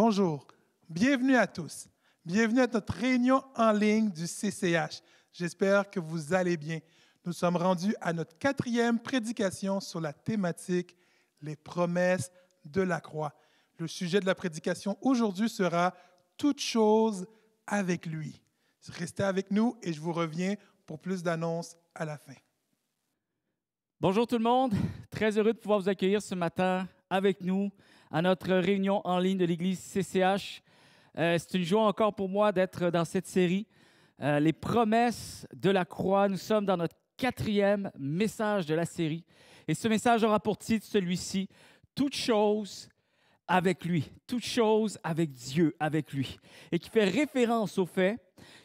Bonjour, bienvenue à tous. Bienvenue à notre réunion en ligne du CCH. J'espère que vous allez bien. Nous sommes rendus à notre 4e prédication sur la thématique « Les promesses de la croix ». Le sujet de la prédication aujourd'hui sera « Toutes choses avec lui ». Restez avec nous et je vous reviens pour plus d'annonces à la fin. Bonjour tout le monde, très heureux de pouvoir vous accueillir ce matin avec nous à notre réunion en ligne de l'Église CCH. C'est une joie encore pour moi d'être dans cette série, Les promesses de la croix. Nous sommes dans notre 4e message de la série et ce message aura pour titre celui-ci, « Toutes choses avec lui », « Toutes choses avec Dieu, avec lui », et qui fait référence au fait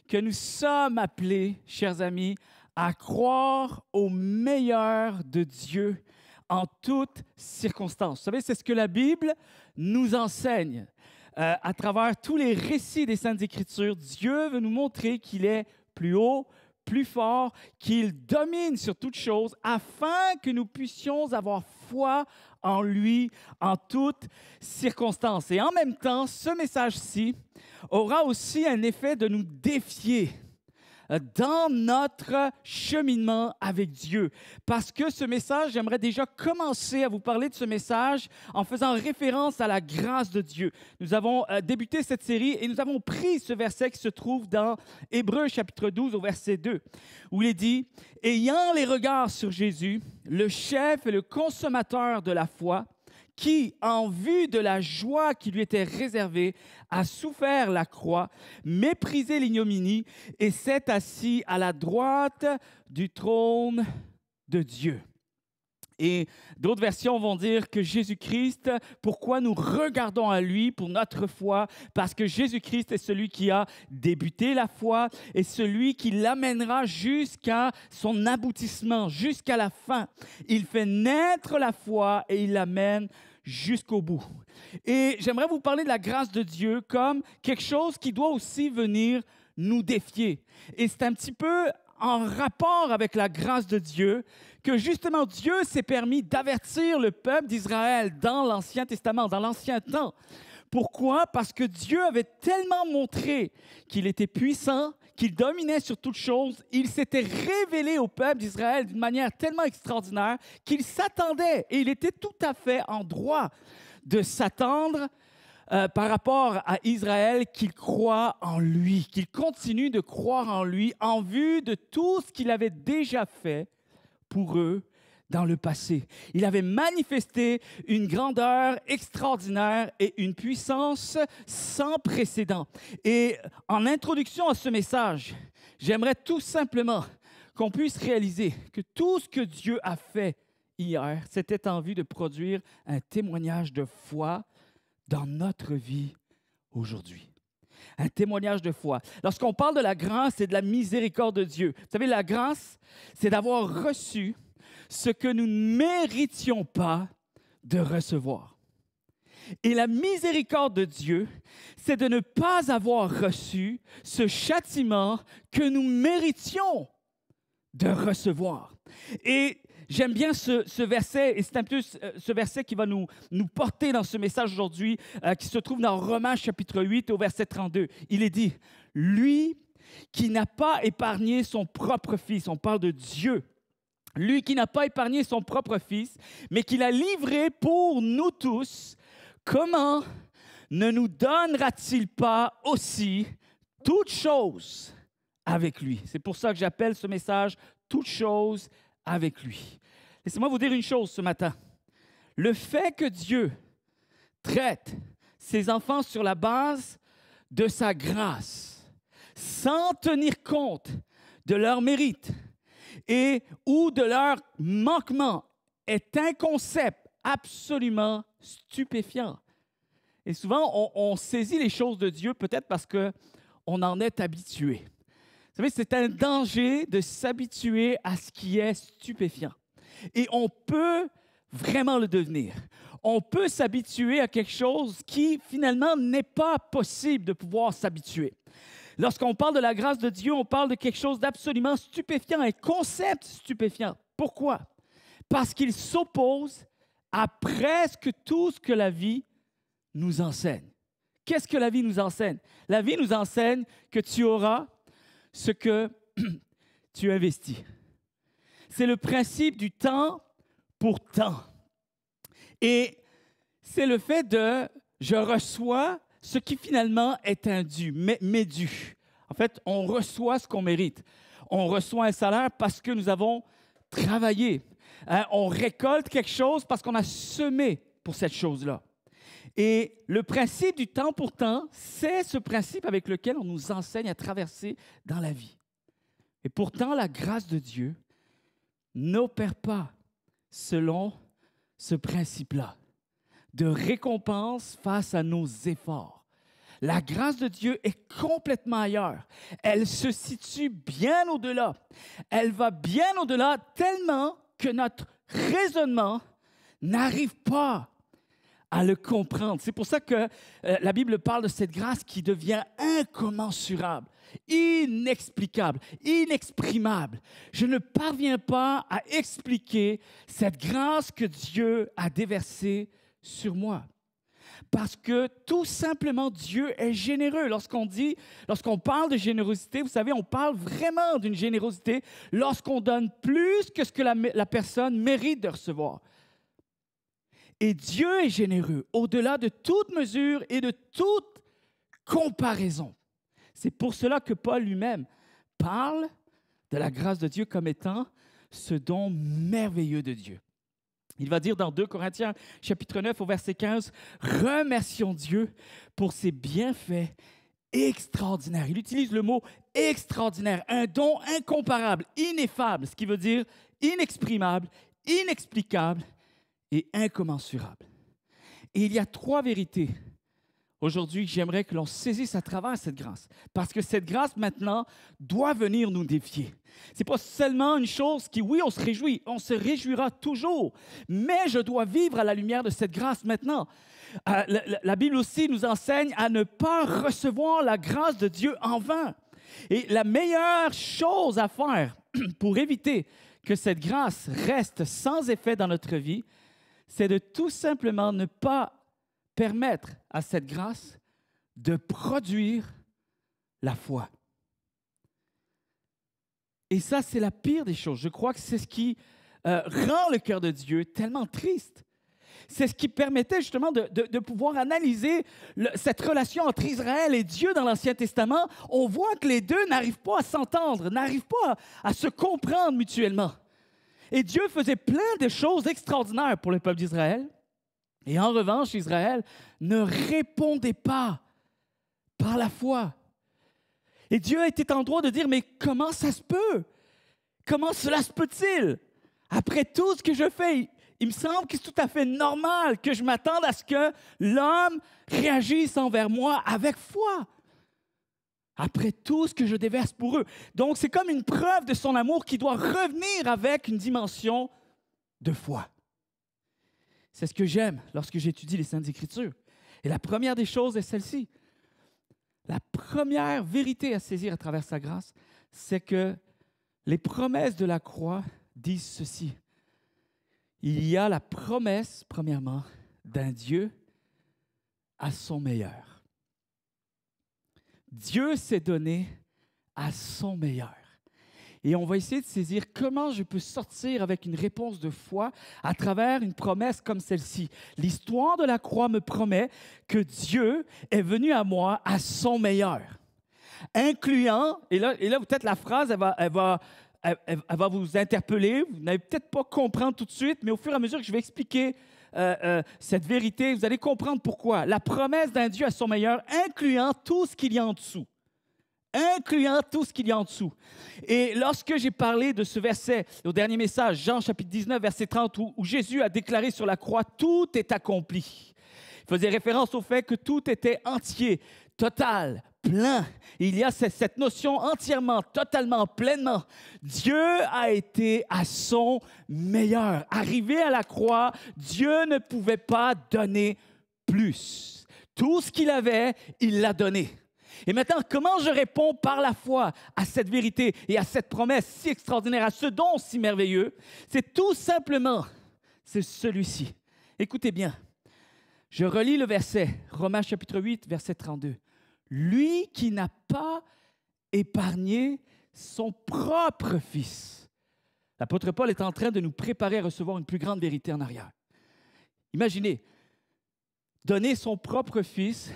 que nous sommes appelés, chers amis, à croire au meilleur de Dieu en toutes circonstances. Vous savez, c'est ce que la Bible nous enseigne. À travers tous les récits des Saintes Écritures, Dieu veut nous montrer qu'il est plus haut, plus fort, qu'il domine sur toutes choses afin que nous puissions avoir foi en lui en toutes circonstances. Et en même temps, ce message-ci aura aussi un effet de nous défier dans notre cheminement avec Dieu. Parce que ce message, j'aimerais déjà commencer à vous parler de ce message en faisant référence à la grâce de Dieu. Nous avons débuté cette série et nous avons pris ce verset qui se trouve dans Hébreux chapitre 12 au verset 2, où il est dit « Ayant les regards sur Jésus, le chef et le consommateur de la foi, qui, en vue de la joie qui lui était réservée, a souffert la croix, méprisé l'ignominie et s'est assis à la droite du trône de Dieu. » Et d'autres versions vont dire que Jésus-Christ, pourquoi nous regardons à lui pour notre foi? Parce que Jésus-Christ est celui qui a débuté la foi et celui qui l'amènera jusqu'à son aboutissement, jusqu'à la fin. Il fait naître la foi et il l'amène jusqu'au bout. Et j'aimerais vous parler de la grâce de Dieu comme quelque chose qui doit aussi venir nous défier. Et c'est un petit peu en rapport avec la grâce de Dieu que justement Dieu s'est permis d'avertir le peuple d'Israël dans l'Ancien Testament, dans l'Ancien temps. Pourquoi? Parce que Dieu avait tellement montré qu'il était puissant, qu'il dominait sur toutes choses. Il s'était révélé au peuple d'Israël d'une manière tellement extraordinaire qu'il s'attendait, et il était tout à fait en droit de s'attendre par rapport à Israël qu'il croit en lui, qu'il continue de croire en lui en vue de tout ce qu'il avait déjà fait pour eux dans le passé. Il avait manifesté une grandeur extraordinaire et une puissance sans précédent. Et en introduction à ce message, j'aimerais tout simplement qu'on puisse réaliser que tout ce que Dieu a fait hier, c'était en vue de produire un témoignage de foi dans notre vie aujourd'hui. Un témoignage de foi. Lorsqu'on parle de la grâce et de la miséricorde de Dieu, vous savez, la grâce, c'est d'avoir reçu ce que nous ne méritions pas de recevoir. Et la miséricorde de Dieu, c'est de ne pas avoir reçu ce châtiment que nous méritions de recevoir. Et j'aime bien ce verset, et c'est un peu ce verset qui va nous porter dans ce message aujourd'hui, qui se trouve dans Romains chapitre 8 au verset 32. Il est dit, « Lui qui n'a pas épargné son propre Fils », on parle de Dieu, « Lui qui n'a pas épargné son propre Fils, mais qui l'a livré pour nous tous, comment ne nous donnera-t-il pas aussi toutes choses avec lui? » C'est pour ça que j'appelle ce message « Toutes choses avec lui ». Laissez-moi vous dire une chose ce matin. Le fait que Dieu traite ses enfants sur la base de sa grâce, sans tenir compte de leur mérite et ou de leur manquement, est un concept absolument stupéfiant. Et souvent, on saisit les choses de Dieu peut-être parce qu'on en est habitué. Vous savez, c'est un danger de s'habituer à ce qui est stupéfiant. Et on peut vraiment le devenir. On peut s'habituer à quelque chose qui, finalement, n'est pas possible de pouvoir s'habituer. Lorsqu'on parle de la grâce de Dieu, on parle de quelque chose d'absolument stupéfiant, un concept stupéfiant. Pourquoi? Parce qu'il s'oppose à presque tout ce que la vie nous enseigne. Qu'est-ce que la vie nous enseigne? La vie nous enseigne que tu auras ce que tu investis. C'est le principe du temps pour temps. Et c'est le fait de « je reçois ce qui finalement est un dû, mes dus ». En fait, on reçoit ce qu'on mérite. On reçoit un salaire parce que nous avons travaillé. On récolte quelque chose parce qu'on a semé pour cette chose-là. Et le principe du temps pour temps, c'est ce principe avec lequel on nous enseigne à traverser dans la vie. Et pourtant, la grâce de Dieu n'opère pas selon ce principe-là de récompense face à nos efforts. La grâce de Dieu est complètement ailleurs. Elle se situe bien au-delà. Elle va bien au-delà tellement que notre raisonnement n'arrive pas à le comprendre. C'est pour ça que la Bible parle de cette grâce qui devient incommensurable, inexplicable, inexprimable. Je ne parviens pas à expliquer cette grâce que Dieu a déversée sur moi. Parce que tout simplement, Dieu est généreux. Lorsqu'on parle de générosité, vous savez, on parle vraiment d'une générosité lorsqu'on donne plus que ce que la personne mérite de recevoir. Et Dieu est généreux au-delà de toute mesure et de toute comparaison. C'est pour cela que Paul lui-même parle de la grâce de Dieu comme étant ce don merveilleux de Dieu. Il va dire dans 2 Corinthiens, chapitre 9, au verset 15, « Remercions Dieu pour ses bienfaits extraordinaires. » Il utilise le mot « extraordinaire », un don incomparable, ineffable, ce qui veut dire inexprimable, inexplicable et incommensurable. Et il y a 3 vérités. Aujourd'hui, j'aimerais que l'on saisisse à travers cette grâce, parce que cette grâce, maintenant, doit venir nous défier. Ce n'est pas seulement une chose qui, oui, on se réjouira toujours, mais je dois vivre à la lumière de cette grâce maintenant. La Bible aussi nous enseigne à ne pas recevoir la grâce de Dieu en vain. Et la meilleure chose à faire pour éviter que cette grâce reste sans effet dans notre vie, c'est de tout simplement ne pas permettre à cette grâce de produire la foi. Et ça, c'est la pire des choses. Je crois que c'est ce qui rend le cœur de Dieu tellement triste. C'est ce qui permettait justement de pouvoir analyser cette relation entre Israël et Dieu dans l'Ancien Testament. On voit que les deux n'arrivent pas à s'entendre, n'arrivent pas à se comprendre mutuellement. Et Dieu faisait plein de choses extraordinaires pour le peuple d'Israël. Et en revanche, Israël ne répondait pas par la foi. Et Dieu était en droit de dire, mais comment ça se peut? Comment cela se peut-il? Après tout ce que je fais, il me semble que c'est tout à fait normal que je m'attende à ce que l'homme réagisse envers moi avec foi. Après tout ce que je déverse pour eux. Donc, c'est comme une preuve de son amour qui doit revenir avec une dimension de foi. C'est ce que j'aime lorsque j'étudie les Saintes Écritures. Et la première des choses est celle-ci. La première vérité à saisir à travers sa grâce, c'est que les promesses de la croix disent ceci. Il y a la promesse, premièrement, d'un Dieu à son meilleur. Dieu s'est donné à son meilleur. Et on va essayer de saisir comment je peux sortir avec une réponse de foi à travers une promesse comme celle-ci. L'histoire de la croix me promet que Dieu est venu à moi à son meilleur, incluant, et là peut-être la phrase, elle va vous interpeller, vous n'allez peut-être pas comprendre tout de suite, mais au fur et à mesure que je vais expliquer cette vérité, vous allez comprendre pourquoi. La promesse d'un Dieu à son meilleur, incluant tout ce qu'il y a en dessous. Incluant tout ce qu'il y a en dessous. Et lorsque j'ai parlé de ce verset au dernier message, Jean chapitre 19, verset 30, où Jésus a déclaré sur la croix, « Tout est accompli », il faisait référence au fait que tout était entier, total, plein. Il y a cette notion entièrement, totalement, pleinement. Dieu a été à son meilleur. Arrivé à la croix, Dieu ne pouvait pas donner plus. Tout ce qu'il avait, il l'a donné. Et maintenant, comment je réponds par la foi à cette vérité et à cette promesse si extraordinaire, à ce don si merveilleux? C'est tout simplement, c'est celui-ci. Écoutez bien, Je relis le verset, Romains chapitre 8, verset 32. Lui qui n'a pas épargné son propre Fils. L'apôtre Paul est en train de nous préparer à recevoir une plus grande vérité en arrière. Imaginez, donner son propre Fils,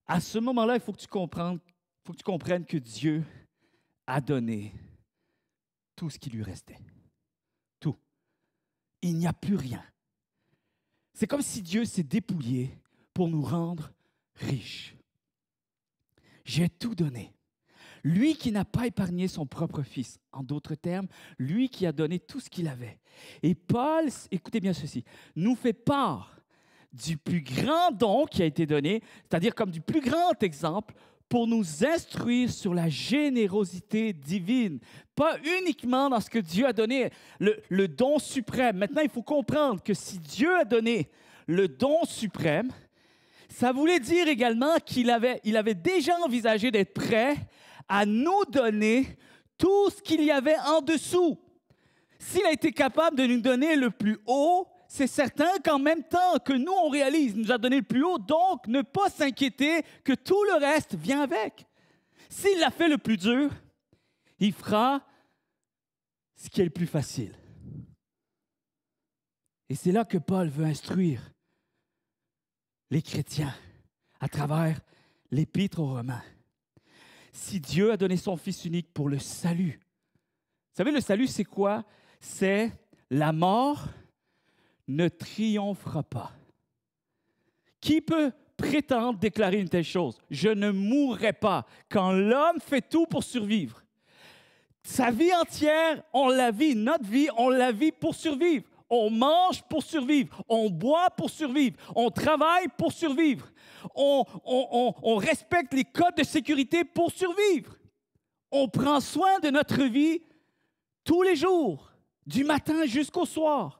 à ce moment-là, il faut que tu comprennes que Dieu a donné tout ce qui lui restait. Tout. Il n'y a plus rien. C'est comme si Dieu s'est dépouillé pour nous rendre riches. J'ai tout donné. Lui qui n'a pas épargné son propre Fils, en d'autres termes, lui qui a donné tout ce qu'il avait. Et Paul, écoutez bien ceci, nous fait part du plus grand don qui a été donné, c'est-à-dire comme du plus grand exemple, pour nous instruire sur la générosité divine. Pas uniquement dans ce que Dieu a donné, le don suprême. Maintenant, il faut comprendre que si Dieu a donné le don suprême, ça voulait dire également qu'il avait déjà envisagé d'être prêt à nous donner tout ce qu'il y avait en dessous. S'il a été capable de nous donner le plus haut, c'est certain qu'en même temps que nous, on réalise, il nous a donné le plus haut, donc ne pas s'inquiéter que tout le reste vient avec. S'il a fait le plus dur, il fera ce qui est le plus facile. Et c'est là que Paul veut instruire les chrétiens à travers l'Épître aux Romains. Si Dieu a donné son Fils unique pour le salut, vous savez, le salut, c'est quoi? C'est la mort ne triomphera pas. Qui peut prétendre déclarer une telle chose? Je ne mourrai pas quand l'homme fait tout pour survivre. Sa vie entière, on la vit. Notre vie, on la vit pour survivre. On mange pour survivre. On boit pour survivre. On travaille pour survivre. On respecte les codes de sécurité pour survivre. On prend soin de notre vie tous les jours, du matin jusqu'au soir.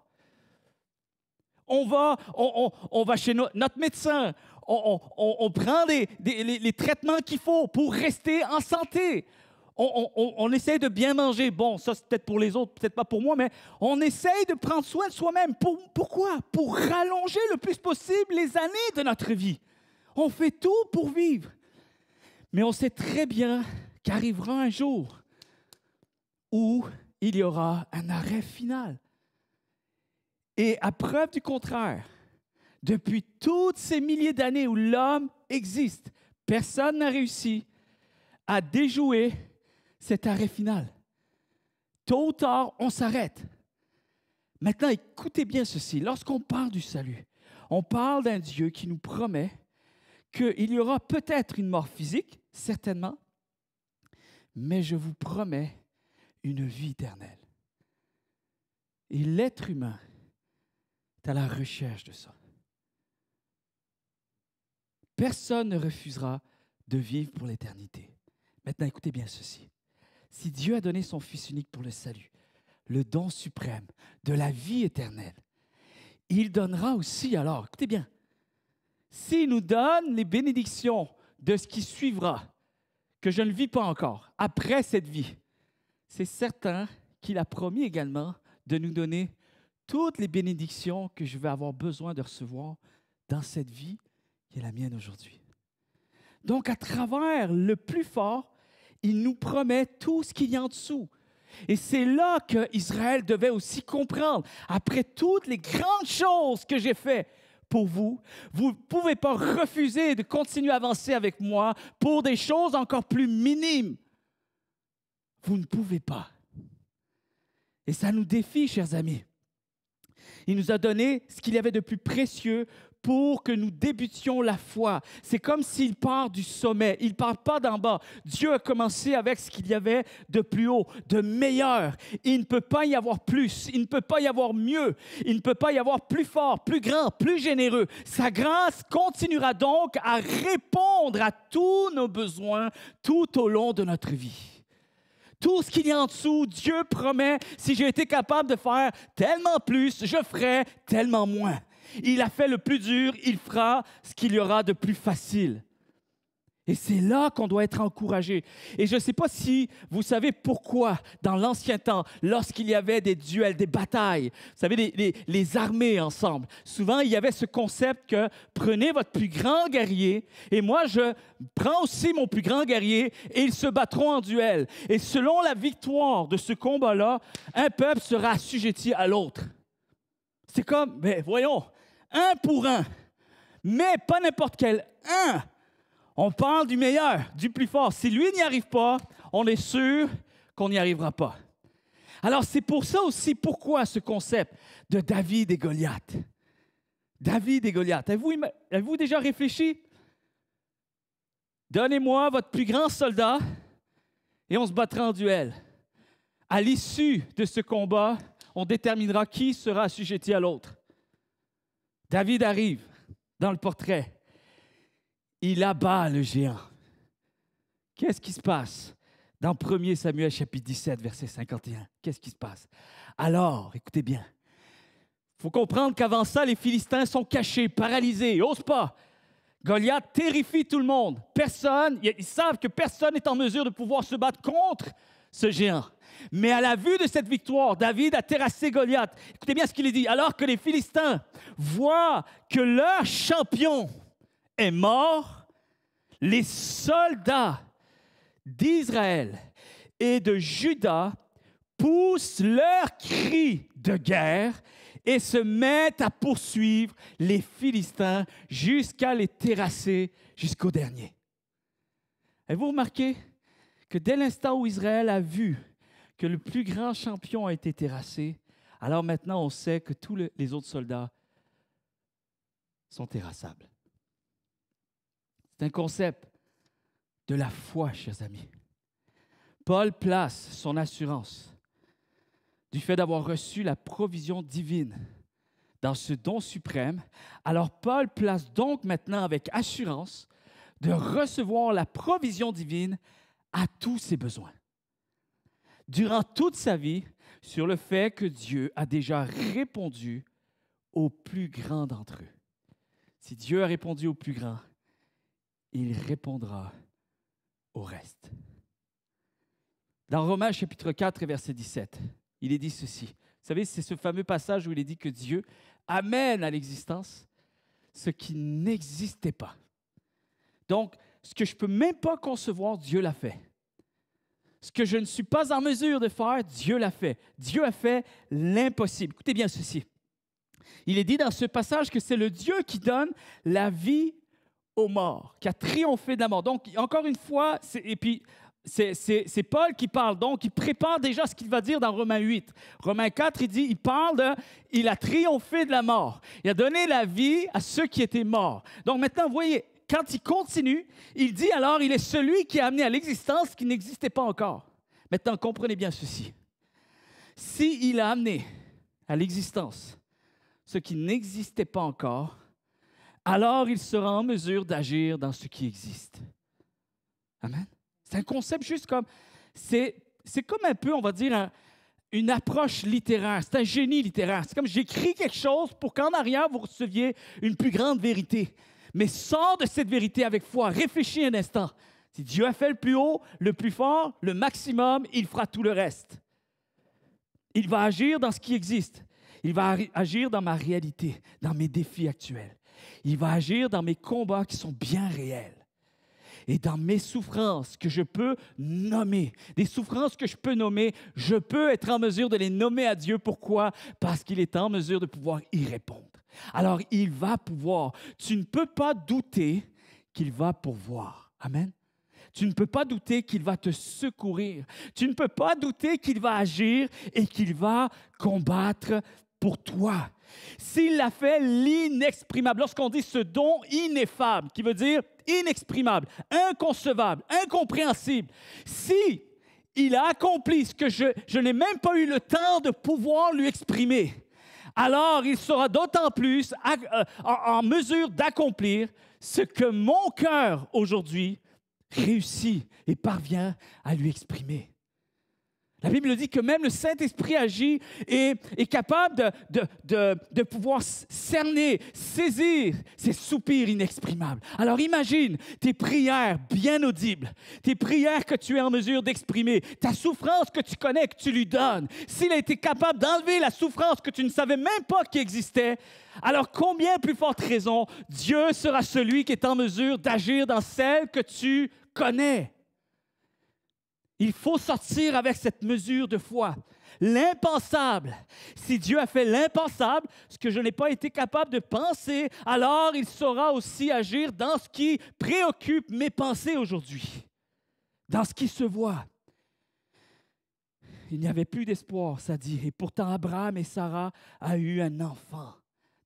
On va chez notre médecin. On prend les traitements qu'il faut pour rester en santé. On essaie de bien manger. Bon, ça, c'est peut-être pour les autres, peut-être pas pour moi, mais on essaie de prendre soin de soi-même. Pourquoi? Pour rallonger le plus possible les années de notre vie. On fait tout pour vivre. Mais on sait très bien qu'arrivera un jour où il y aura un arrêt final. Et à preuve du contraire, depuis toutes ces milliers d'années où l'homme existe, personne n'a réussi à déjouer cet arrêt final. Tôt ou tard, on s'arrête. Maintenant, écoutez bien ceci. Lorsqu'on parle du salut, on parle d'un Dieu qui nous promet qu'il y aura peut-être une mort physique, certainement, mais je vous promets une vie éternelle. Et l'être humain est à la recherche de ça. Personne ne refusera de vivre pour l'éternité. Maintenant, écoutez bien ceci. Si Dieu a donné son Fils unique pour le salut, le don suprême de la vie éternelle, il donnera aussi, alors, écoutez bien, s'il nous donne les bénédictions de ce qui suivra, que je ne vis pas encore, après cette vie, c'est certain qu'il a promis également de nous donner toutes les bénédictions que je vais avoir besoin de recevoir dans cette vie qui est la mienne aujourd'hui. Donc, à travers le plus fort, il nous promet tout ce qu'il y a en dessous. Et c'est là qu'Israël devait aussi comprendre. Après toutes les grandes choses que j'ai faites pour vous, vous ne pouvez pas refuser de continuer à avancer avec moi pour des choses encore plus minimes. Vous ne pouvez pas. Et ça nous défie, chers amis. Il nous a donné ce qu'il y avait de plus précieux pour que nous débutions la foi. C'est comme s'il part du sommet, il ne part pas d'en bas. Dieu a commencé avec ce qu'il y avait de plus haut, de meilleur. Il ne peut pas y avoir plus, il ne peut pas y avoir mieux, il ne peut pas y avoir plus fort, plus grand, plus généreux. Sa grâce continuera donc à répondre à tous nos besoins tout au long de notre vie. Tout ce qu'il y a en dessous, Dieu promet, si j'ai été capable de faire tellement plus, je ferai tellement moins. Il a fait le plus dur, il fera ce qu'il y aura de plus facile. Et c'est là qu'on doit être encouragé. Et je ne sais pas si vous savez pourquoi, dans l'ancien temps, lorsqu'il y avait des duels, des batailles, vous savez, les armées ensemble, souvent il y avait ce concept que prenez votre plus grand guerrier et moi je prends aussi mon plus grand guerrier et ils se battront en duel. Et selon la victoire de ce combat-là, un peuple sera assujetti à l'autre. C'est comme, mais voyons, un pour un, mais pas n'importe quel un. On parle du meilleur, du plus fort. Si lui n'y arrive pas, on est sûr qu'on n'y arrivera pas. Alors, c'est pour ça aussi pourquoi ce concept de David et Goliath. David et Goliath. Avez-vous déjà réfléchi? Donnez-moi votre plus grand soldat et on se battra en duel. À l'issue de ce combat, on déterminera qui sera assujetti à l'autre. David arrive dans le portrait. Il abat le géant. Qu'est-ce qui se passe? Dans 1 Samuel chapitre 17, verset 51, qu'est-ce qui se passe? Alors, écoutez bien, il faut comprendre qu'avant ça, les Philistins sont cachés, paralysés, ils n'osent pas. Goliath terrifie tout le monde. Ils savent que personne n'est en mesure de pouvoir se battre contre ce géant. Mais à la vue de cette victoire, David a terrassé Goliath. Écoutez bien ce qu'il est dit. Alors que les Philistins voient que leur champion est mort, les soldats d'Israël et de Juda poussent leurs cris de guerre et se mettent à poursuivre les Philistins jusqu'à les terrasser jusqu'au dernier. Avez-vous remarqué que dès l'instant où Israël a vu que le plus grand champion a été terrassé, alors maintenant on sait que tous les autres soldats sont terrassables. C'est un concept de la foi, chers amis. Paul place son assurance du fait d'avoir reçu la provision divine dans ce don suprême. Alors Paul place donc maintenant avec assurance de recevoir la provision divine à tous ses besoins. Durant toute sa vie, sur le fait que Dieu a déjà répondu aux plus grands d'entre eux. Si Dieu a répondu aux plus grands, il répondra au reste. Dans Romains chapitre 4, verset 17, il est dit ceci. Vous savez, c'est ce fameux passage où il est dit que Dieu amène à l'existence ce qui n'existait pas. Donc, ce que je ne peux même pas concevoir, Dieu l'a fait. Ce que je ne suis pas en mesure de faire, Dieu l'a fait. Dieu a fait l'impossible. Écoutez bien ceci. Il est dit dans ce passage que c'est le Dieu qui donne la vie aux morts, qui a triomphé de la mort. Donc, encore une fois, c'est Paul qui parle, donc il prépare déjà ce qu'il va dire dans Romains 8. Romains 4, il parle il a triomphé de la mort. Il a donné la vie à ceux qui étaient morts. Donc maintenant, vous voyez, quand il continue, il dit alors, il est celui qui a amené à l'existence ce qui n'existait pas encore. Maintenant, comprenez bien ceci. S'il a amené à l'existence ce qui n'existait pas encore, alors il sera en mesure d'agir dans ce qui existe. Amen. C'est un concept juste comme, c'est comme un peu, on va dire, une approche littéraire. C'est un génie littéraire. C'est comme j'écris quelque chose pour qu'en arrière, vous receviez une plus grande vérité. Mais sors de cette vérité avec foi. Réfléchis un instant. Si Dieu a fait le plus haut, le plus fort, le maximum, il fera tout le reste. Il va agir dans ce qui existe. Il va agir dans ma réalité, dans mes défis actuels. Il va agir dans mes combats qui sont bien réels. Et dans mes souffrances que je peux nommer, des souffrances que je peux nommer, je peux être en mesure de les nommer à Dieu. Pourquoi? Parce qu'il est en mesure de pouvoir y répondre. Alors, il va pouvoir. Tu ne peux pas douter qu'il va pourvoir. Amen. Tu ne peux pas douter qu'il va te secourir. Tu ne peux pas douter qu'il va agir et qu'il va combattre pour toi. S'il l'a fait l'inexprimable, lorsqu'on dit ce don ineffable, qui veut dire inexprimable, inconcevable, incompréhensible, si il a accompli ce que je n'ai même pas eu le temps de pouvoir lui exprimer, alors il sera d'autant plus en mesure d'accomplir ce que mon cœur aujourd'hui réussit et parvient à lui exprimer. La Bible dit que même le Saint-Esprit agit et est capable de pouvoir cerner, saisir ces soupirs inexprimables. Alors imagine tes prières bien audibles, tes prières que tu es en mesure d'exprimer, ta souffrance que tu connais, que tu lui donnes. S'il a été capable d'enlever la souffrance que tu ne savais même pas qui existait, alors combien plus forte raison Dieu sera celui qui est en mesure d'agir dans celle que tu connais. Il faut sortir avec cette mesure de foi. L'impensable. Si Dieu a fait l'impensable, ce que je n'ai pas été capable de penser, alors il saura aussi agir dans ce qui préoccupe mes pensées aujourd'hui, dans ce qui se voit. Il n'y avait plus d'espoir, ça dit. Et pourtant, Abraham et Sarah ont eu un enfant.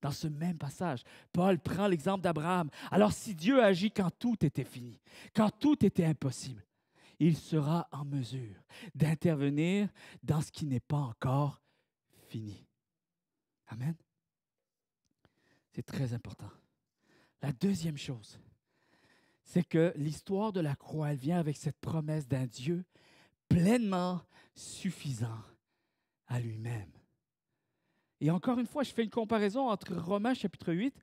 Dans ce même passage, Paul prend l'exemple d'Abraham. Alors, si Dieu agit quand tout était fini, quand tout était impossible, il sera en mesure d'intervenir dans ce qui n'est pas encore fini. Amen. C'est très important. La deuxième chose, c'est que l'histoire de la croix, elle vient avec cette promesse d'un Dieu pleinement suffisant à lui-même. Et encore une fois, je fais une comparaison entre Romains chapitre 8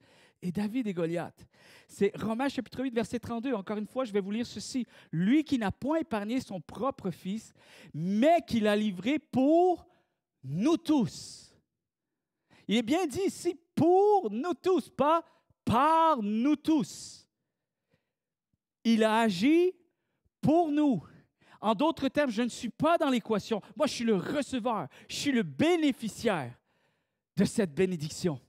et David et Goliath. C'est Romains chapitre 8, verset 32. Encore une fois, je vais vous lire ceci. « Lui qui n'a point épargné son propre fils, mais qui l'a livré pour nous tous. » Il est bien dit ici « pour nous tous », pas « par nous tous ». Il a agi pour nous. En d'autres termes, je ne suis pas dans l'équation. Moi, je suis le receveur, je suis le bénéficiaire de cette bénédiction.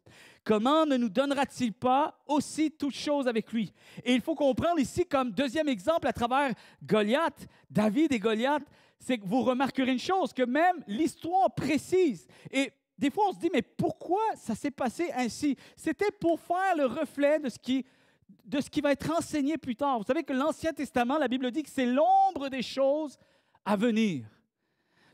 Comment ne nous donnera-t-il pas aussi toutes choses avec lui? Et il faut comprendre ici, comme deuxième exemple, à travers Goliath, David et Goliath, c'est que vous remarquerez une chose, que même l'histoire précise. Et des fois, on se dit, mais pourquoi ça s'est passé ainsi? C'était pour faire le reflet de ce qui va être enseigné plus tard. Vous savez que l'Ancien Testament, la Bible dit que c'est l'ombre des choses à venir.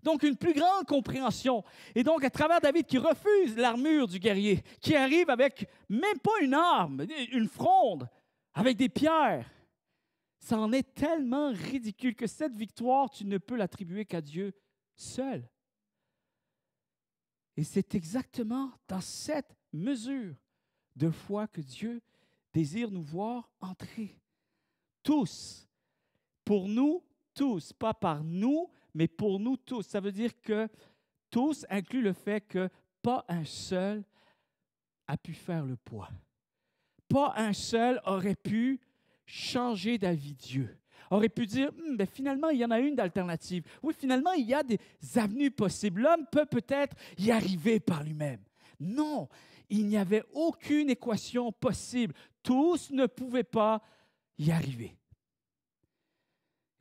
Donc, une plus grande compréhension. Et donc, à travers David qui refuse l'armure du guerrier, qui arrive avec même pas une arme, une fronde, avec des pierres, ça en est tellement ridicule que cette victoire, tu ne peux l'attribuer qu'à Dieu seul. Et c'est exactement dans cette mesure de foi que Dieu désire nous voir entrer. Tous, pour nous tous, pas par nous, mais pour nous tous. Ça veut dire que tous inclut le fait que pas un seul a pu faire le poids. Pas un seul aurait pu changer d'avis Dieu. Aurait pu dire, ben finalement, il y en a une d'alternative. Oui, finalement, il y a des avenues possibles. L'homme peut peut-être y arriver par lui-même. Non, il n'y avait aucune équation possible. Tous ne pouvaient pas y arriver.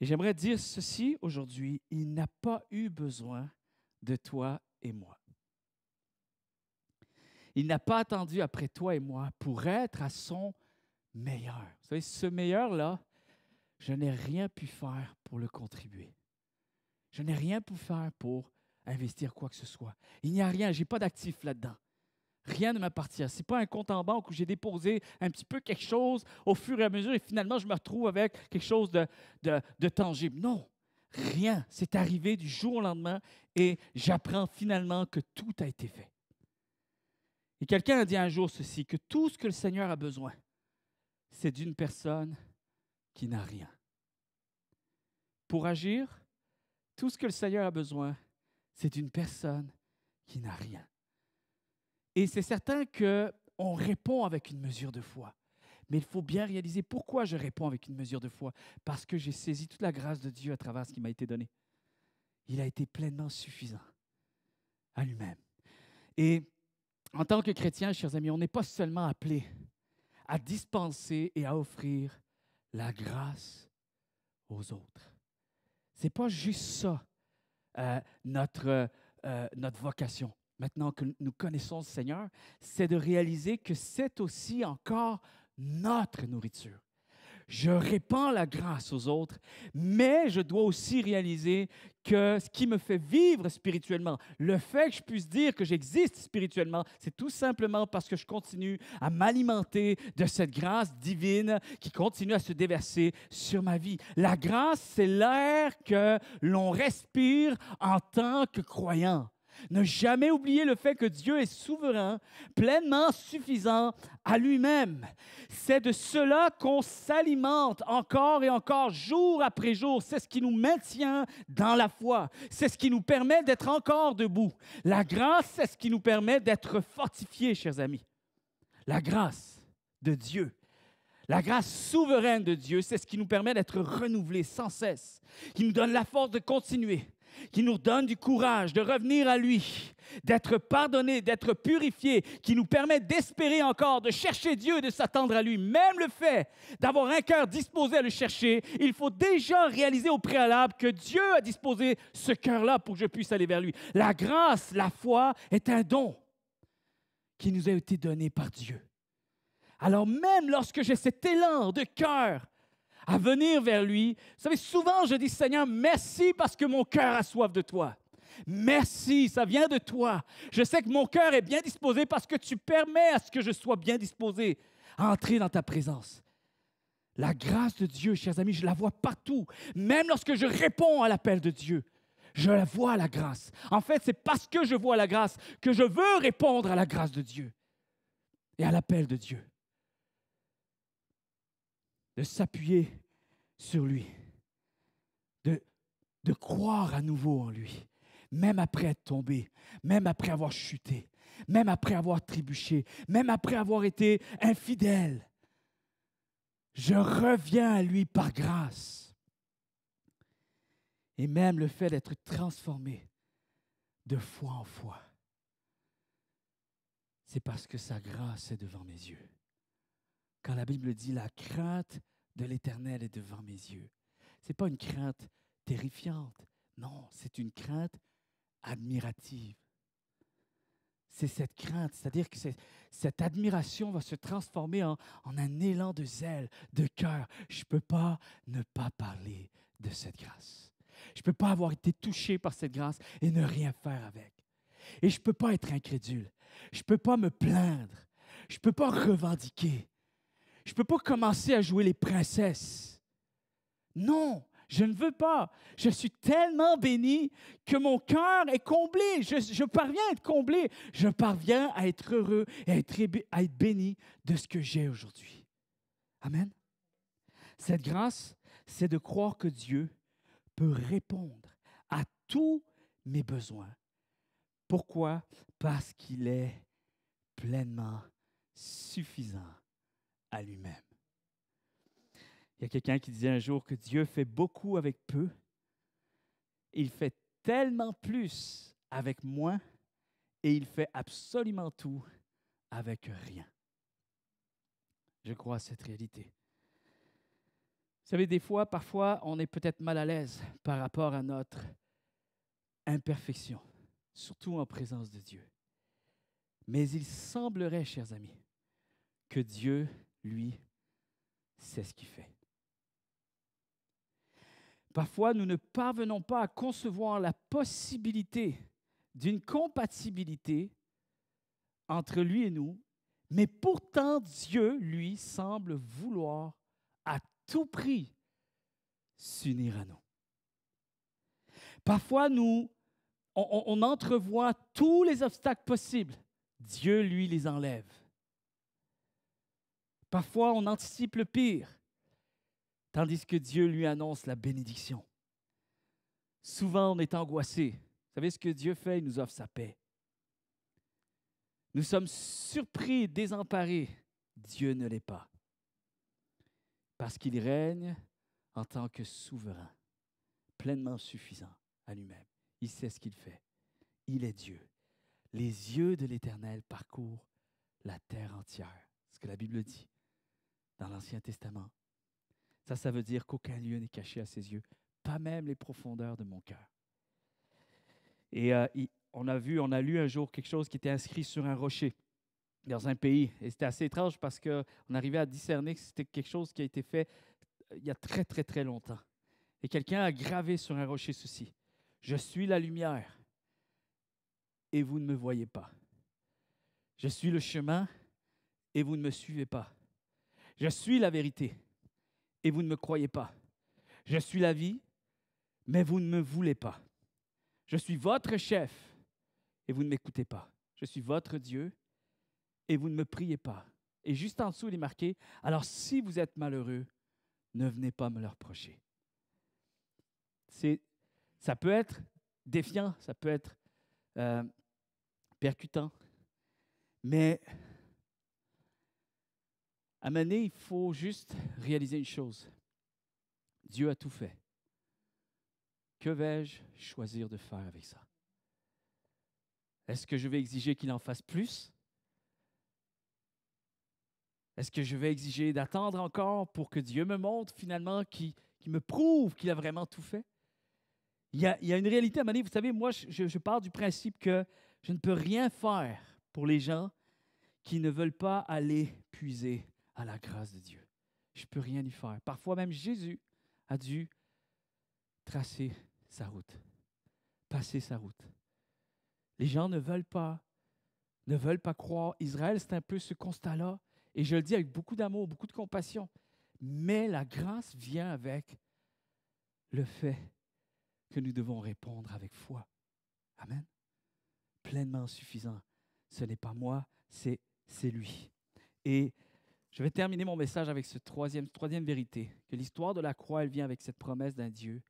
Et j'aimerais dire ceci aujourd'hui, il n'a pas eu besoin de toi et moi. Il n'a pas attendu après toi et moi pour être à son meilleur. Vous savez, ce meilleur-là, je n'ai rien pu faire pour le contribuer. Je n'ai rien pu faire pour investir quoi que ce soit. Il n'y a rien, je n'ai pas d'actif là-dedans. Rien ne m'appartient. Ce n'est pas un compte en banque où j'ai déposé un petit peu quelque chose au fur et à mesure et finalement, je me retrouve avec quelque chose de tangible. Non, rien. C'est arrivé du jour au lendemain et j'apprends finalement que tout a été fait. Et quelqu'un a dit un jour ceci, que tout ce que le Seigneur a besoin, c'est d'une personne qui n'a rien. Pour agir, tout ce que le Seigneur a besoin, c'est d'une personne qui n'a rien. Et c'est certain qu'on répond avec une mesure de foi. Mais il faut bien réaliser pourquoi je réponds avec une mesure de foi. Parce que j'ai saisi toute la grâce de Dieu à travers ce qui m'a été donné. Il a été pleinement suffisant à lui-même. Et en tant que chrétien, chers amis, on n'est pas seulement appelé à dispenser et à offrir la grâce aux autres. Ce n'est pas juste ça, notre vocation. Maintenant que nous connaissons le Seigneur, c'est de réaliser que c'est aussi encore notre nourriture. je répands la grâce aux autres, mais je dois aussi réaliser que ce qui me fait vivre spirituellement, le fait que je puisse dire que j'existe spirituellement, c'est tout simplement parce que je continue à m'alimenter de cette grâce divine qui continue à se déverser sur ma vie. La grâce, c'est l'air que l'on respire en tant que croyant. Ne jamais oublier le fait que Dieu est souverain, pleinement suffisant à lui-même. C'est de cela qu'on s'alimente encore et encore, jour après jour. C'est ce qui nous maintient dans la foi. C'est ce qui nous permet d'être encore debout. La grâce, c'est ce qui nous permet d'être fortifiés, chers amis. La grâce de Dieu. La grâce souveraine de Dieu, c'est ce qui nous permet d'être renouvelés sans cesse, qui nous donne la force de continuer, qui nous donne du courage de revenir à lui, d'être pardonnés, d'être purifiés, qui nous permet d'espérer encore, de chercher Dieu et de s'attendre à lui. Même le fait d'avoir un cœur disposé à le chercher, il faut déjà réaliser au préalable que Dieu a disposé ce cœur-là pour que je puisse aller vers lui. La grâce, la foi est un don qui nous a été donné par Dieu. Alors même lorsque j'ai cet élan de cœur à venir vers lui, vous savez, souvent je dis, Seigneur, merci parce que mon cœur a soif de toi. Merci, ça vient de toi. Je sais que mon cœur est bien disposé parce que tu permets à ce que je sois bien disposé à entrer dans ta présence. La grâce de Dieu, chers amis, je la vois partout. Même lorsque je réponds à l'appel de Dieu, je la vois, la grâce. En fait, c'est parce que je vois la grâce que je veux répondre à la grâce de Dieu et à l'appel de Dieu. De s'appuyer sur lui, de croire à nouveau en lui, même après être tombé, même après avoir chuté, même après avoir trébuché, même après avoir été infidèle. Je reviens à lui par grâce. Et même le fait d'être transformé de foi en foi, c'est parce que sa grâce est devant mes yeux. Quand la Bible dit « la crainte de l'Éternel est devant mes yeux », ce n'est pas une crainte terrifiante. Non, c'est une crainte admirative. C'est cette crainte, c'est-à-dire que cette admiration va se transformer en un élan de zèle, de cœur. Je ne peux pas ne pas parler de cette grâce. Je ne peux pas avoir été touché par cette grâce et ne rien faire avec. Et je ne peux pas être incrédule. Je ne peux pas me plaindre. Je ne peux pas revendiquer. Je ne peux pas commencer à jouer les princesses. Non, je ne veux pas. Je suis tellement béni que mon cœur est comblé. Je parviens à être comblé. Je parviens à être heureux et à être béni de ce que j'ai aujourd'hui. Amen. Cette grâce, c'est de croire que Dieu peut répondre à tous mes besoins. Pourquoi? Parce qu'il est pleinement suffisant à lui-même. Il y a quelqu'un qui disait un jour que Dieu fait beaucoup avec peu. Il fait tellement plus avec moins et il fait absolument tout avec rien. Je crois à cette réalité. Vous savez, des fois, parfois, on est peut-être mal à l'aise par rapport à notre imperfection, surtout en présence de Dieu. Mais il semblerait, chers amis, que Dieu, lui, sait ce qu'il fait. Parfois, nous ne parvenons pas à concevoir la possibilité d'une compatibilité entre lui et nous, mais pourtant Dieu, lui, semble vouloir à tout prix s'unir à nous. Parfois, on entrevoit tous les obstacles possibles. Dieu, lui, les enlève. Parfois, on anticipe le pire, tandis que Dieu lui annonce la bénédiction. Souvent, on est angoissé. Vous savez ce que Dieu fait? Il nous offre sa paix. Nous sommes surpris et désemparés. Dieu ne l'est pas. Parce qu'il règne en tant que souverain, pleinement suffisant à lui-même. Il sait ce qu'il fait. Il est Dieu. Les yeux de l'Éternel parcourent la terre entière. C'est ce que la Bible dit dans l'Ancien Testament. Ça veut dire qu'aucun lieu n'est caché à ses yeux, pas même les profondeurs de mon cœur. Et on a lu un jour quelque chose qui était inscrit sur un rocher dans un pays. Et c'était assez étrange parce qu'on arrivait à discerner que c'était quelque chose qui a été fait il y a très, très, très longtemps. Et quelqu'un a gravé sur un rocher ceci. « Je suis la lumière et vous ne me voyez pas. Je suis le chemin et vous ne me suivez pas. Je suis la vérité et vous ne me croyez pas. Je suis la vie, mais vous ne me voulez pas. Je suis votre chef et vous ne m'écoutez pas. Je suis votre Dieu et vous ne me priez pas. » Et juste en dessous, il est marqué, « Alors si vous êtes malheureux, ne venez pas me le reprocher. » Ça peut être défiant, ça peut être percutant, mais à un moment donné, il faut juste réaliser une chose. Dieu a tout fait. Que vais-je choisir de faire avec ça? Est-ce que je vais exiger qu'il en fasse plus? Est-ce que je vais exiger d'attendre encore pour que Dieu me montre finalement, qu'il me prouve qu'il a vraiment tout fait? Il y a une réalité à un moment donné, vous savez, moi, je pars du principe que je ne peux rien faire pour les gens qui ne veulent pas aller puiser à la grâce de Dieu. Je ne peux rien y faire. Parfois même Jésus a dû tracer sa route, passer sa route. Les gens ne veulent pas croire. Israël, c'est un peu ce constat-là. Et je le dis avec beaucoup d'amour, beaucoup de compassion. Mais la grâce vient avec le fait que nous devons répondre avec foi. Amen. Pleinement suffisant. Ce n'est pas moi, c'est lui. Et je vais terminer mon message avec cette troisième vérité, que l'histoire de la croix, elle vient avec cette promesse d'un Dieu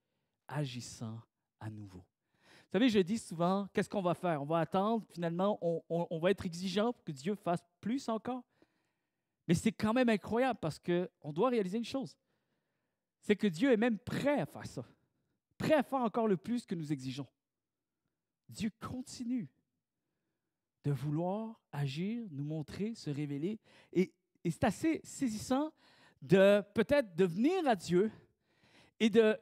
agissant à nouveau. Vous savez, je dis souvent, qu'est-ce qu'on va faire? On va attendre, finalement, on va être exigeant pour que Dieu fasse plus encore. Mais c'est quand même incroyable parce qu'on doit réaliser une chose. C'est que Dieu est même prêt à faire ça. Prêt à faire encore le plus que nous exigeons. Dieu continue de vouloir agir, nous montrer, se révéler. Et c'est assez saisissant de peut-être de venir à Dieu et de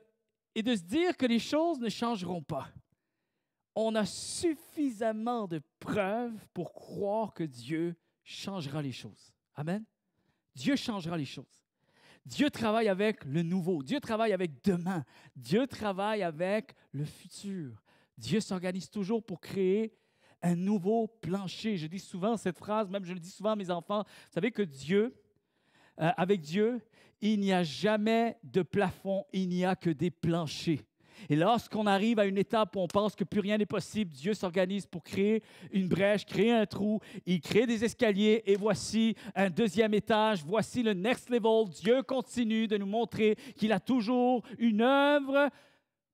se dire que les choses ne changeront pas. On a suffisamment de preuves pour croire que Dieu changera les choses. Amen. Dieu changera les choses. Dieu travaille avec le nouveau. Dieu travaille avec demain. Dieu travaille avec le futur. Dieu s'organise toujours pour créer un nouveau plancher. Je dis souvent cette phrase, même je le dis souvent à mes enfants. Vous savez que avec Dieu, il n'y a jamais de plafond, il n'y a que des planchers. Et lorsqu'on arrive à une étape où on pense que plus rien n'est possible, Dieu s'organise pour créer une brèche, créer un trou. Il crée des escaliers et voici un deuxième étage. Voici le next level. Dieu continue de nous montrer qu'il a toujours une œuvre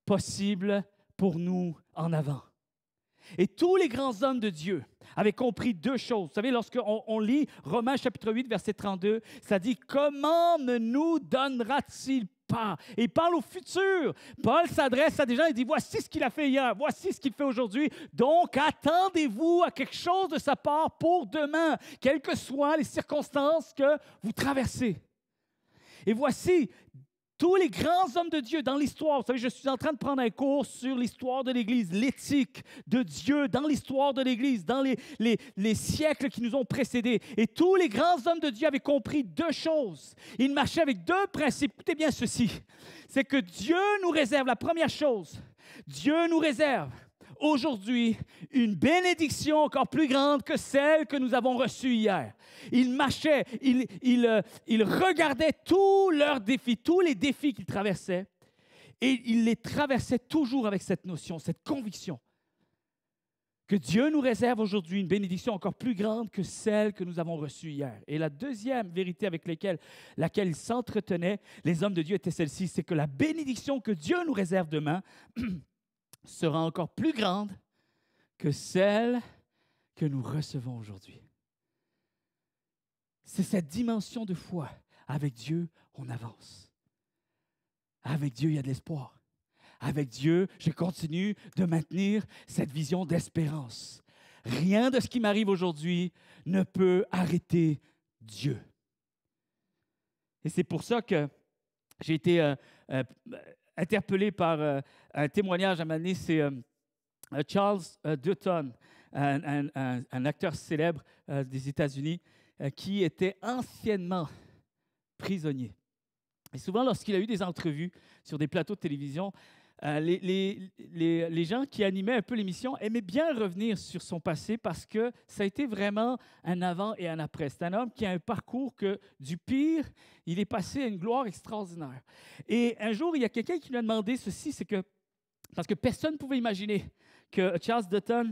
possible pour nous en avant. Et tous les grands hommes de Dieu avaient compris deux choses. Vous savez, lorsqu'on lit Romains chapitre 8, verset 32, ça dit « Comment ne nous donnera-t-il pas? » Et il parle au futur. Paul s'adresse à des gens et dit « Voici ce qu'il a fait hier, voici ce qu'il fait aujourd'hui. Donc, attendez-vous à quelque chose de sa part pour demain, quelles que soient les circonstances que vous traversez. » Et voici tous les grands hommes de Dieu dans l'histoire. Vous savez, je suis en train de prendre un cours sur l'histoire de l'Église, l'éthique de Dieu dans l'histoire de l'Église, dans les siècles qui nous ont précédés. Et tous les grands hommes de Dieu avaient compris deux choses. Ils marchaient avec deux principes. Écoutez bien ceci. C'est que Dieu nous réserve, la première chose, Dieu nous réserve aujourd'hui une bénédiction encore plus grande que celle que nous avons reçue hier. Ils marchaient, ils regardaient tous leurs défis, tous les défis qu'ils traversaient, et ils les traversaient toujours avec cette notion, cette conviction que Dieu nous réserve aujourd'hui une bénédiction encore plus grande que celle que nous avons reçue hier. Et la deuxième vérité avec laquelle ils s'entretenaient, les hommes de Dieu, était celle-ci, c'est que la bénédiction que Dieu nous réserve demain sera encore plus grande que celle que nous recevons aujourd'hui. C'est cette dimension de foi. Avec Dieu, on avance. Avec Dieu, il y a de l'espoir. Avec Dieu, je continue de maintenir cette vision d'espérance. Rien de ce qui m'arrive aujourd'hui ne peut arrêter Dieu. Et c'est pour ça que j'ai été interpellé par un témoignage à un moment donné, c'est Charles Dutton, un acteur célèbre des États-Unis, qui était anciennement prisonnier. Et souvent, lorsqu'il a eu des entrevues sur des plateaux de télévision, les gens qui animaient un peu l'émission aimaient bien revenir sur son passé parce que ça a été vraiment un avant et un après. C'est un homme qui a un parcours que du pire, il est passé à une gloire extraordinaire. Et un jour, il y a quelqu'un qui lui a demandé ceci, c'est que, parce que personne ne pouvait imaginer que Charles Dutton,